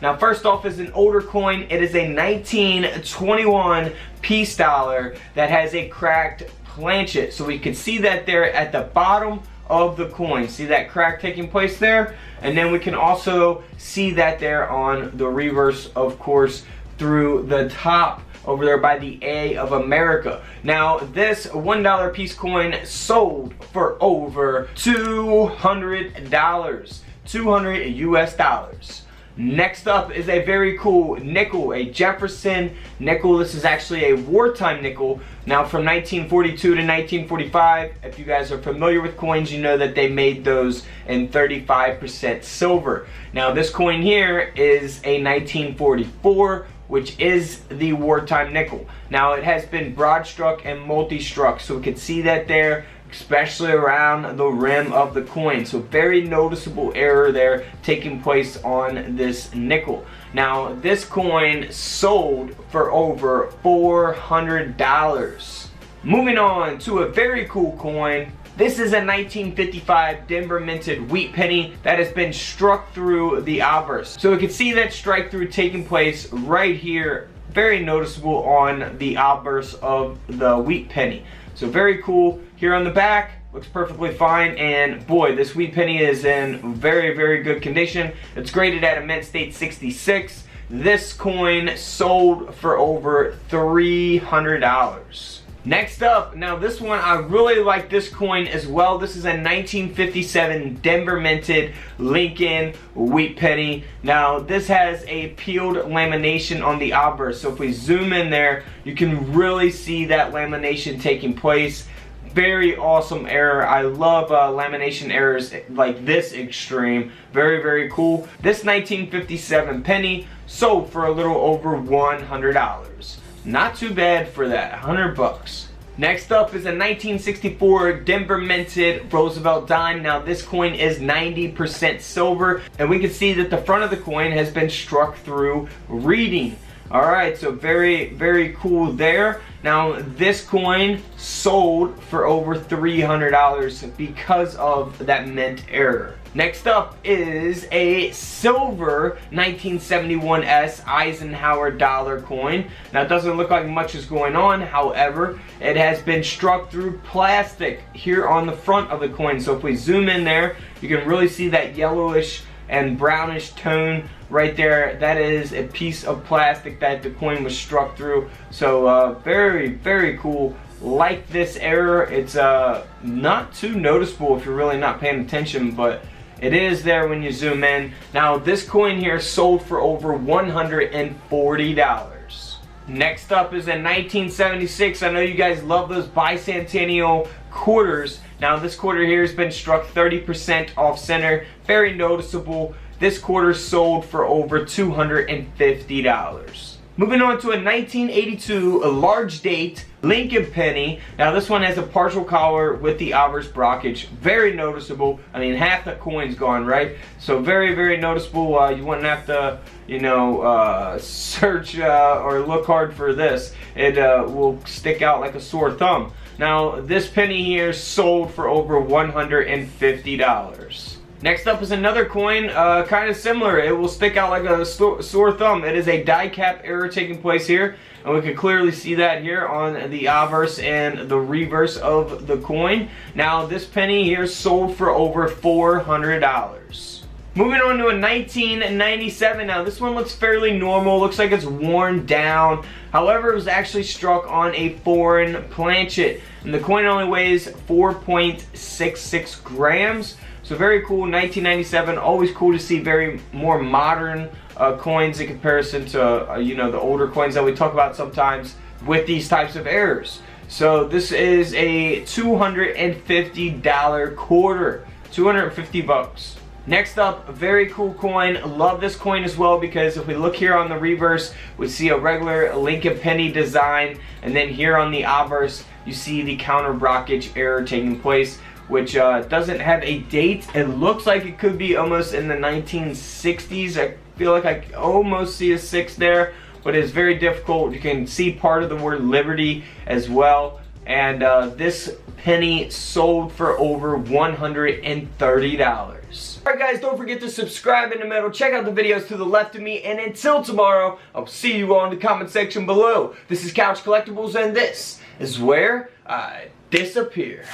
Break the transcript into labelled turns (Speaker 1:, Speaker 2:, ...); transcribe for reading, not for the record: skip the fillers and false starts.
Speaker 1: Now first off is an older coin. It is a 1921 peace dollar that has a cracked planchet. So we can see that there at the bottom of the coin. See that crack taking place there? And then we can also see that there on the reverse, of course, through the top over there by the A of America. Now this $1 piece coin sold for over $200. 200 US dollars. Next up is a very cool nickel, a Jefferson Nickel. This is actually a wartime nickel. Now from 1942 to 1945, if you guys are familiar with coins, you know that they made those in 35% silver. Now this coin here is a 1944, which is the wartime nickel. Now it has been broad struck and multi-struck, so we can see that there, especially around the rim of the coin. So very noticeable error there taking place on this nickel. Now this coin sold for over $400. Moving on to a very cool coin. This is a 1955 Denver minted wheat penny that has been struck through the obverse. So we can see that strike through taking place right here. Very noticeable on the obverse of the wheat penny. So very cool. Here on the back, looks perfectly fine, and boy, this wheat penny is in very, very good condition. It's graded at a mint state 66. This coin sold for over $300. Next up, now this one, I really like this coin as well. This is a 1957 Denver minted Lincoln wheat penny. Now this has a peeled lamination on the obverse. So if we zoom in there, you can really see that lamination taking place. Very awesome error. I love lamination errors like this extreme. Very, very cool. This 1957 penny sold for a little over $100. Not too bad for that, 100 bucks. Next up is a 1964 Denver minted Roosevelt dime. Now this coin is 90% silver, and we can see that the front of the coin has been struck through reading. Alright, so very, very cool there. Now this coin sold for over $300 because of that mint error. Next up is a silver 1971S Eisenhower dollar coin. Now it doesn't look like much is going on, however, it has been struck through plastic here on the front of the coin. So if we zoom in there, you can really see that yellowish and brownish tone right there. That is a piece of plastic that the coin was struck through. So very, very cool. Like this error, it's not too noticeable if you're really not paying attention, but it is there when you zoom in. Now this coin here sold for over $140. Next up is a 1976. I know you guys love those Bicentennial Quarters. Now this quarter here has been struck 30% off center. Very noticeable. This quarter sold for over $250. Moving on to a 1982 large date Lincoln penny. Now this one has a partial collar with the obverse blockage. Very noticeable. I mean, half the coin's gone, right? So very, very noticeable. You wouldn't have to, you know, search or look hard for this. It will stick out like a sore thumb. Now this penny here sold for over $150. Next up is another coin, kind of similar. It will stick out like a sore thumb. It is a die cap error taking place here, and we can clearly see that here on the obverse and the reverse of the coin. Now this penny here sold for over $400. Moving on to a 1997. Now this one looks fairly normal. Looks like it's worn down. However, it was actually struck on a foreign planchet, and the coin only weighs 4.66 grams. So very cool, 1997. Always cool to see very more modern coins in comparison to you know, the older coins that we talk about sometimes with these types of errors. So this is a $250 quarter, 250 bucks. Next up, a very cool coin. Love this coin as well because if we look here on the reverse, we see a regular Lincoln penny design, and then here on the obverse, you see the counter blockage error taking place, which doesn't have a date. It looks like it could be almost in the 1960s. I feel like I almost see a 6 there, but it's very difficult. You can see part of the word liberty as well. And this penny sold for over $130. Alright guys, don't forget to subscribe in the middle, check out the videos to the left of me, and until tomorrow, I'll see you all in the comment section below. This is Couch Collectibles, and this is where I disappear.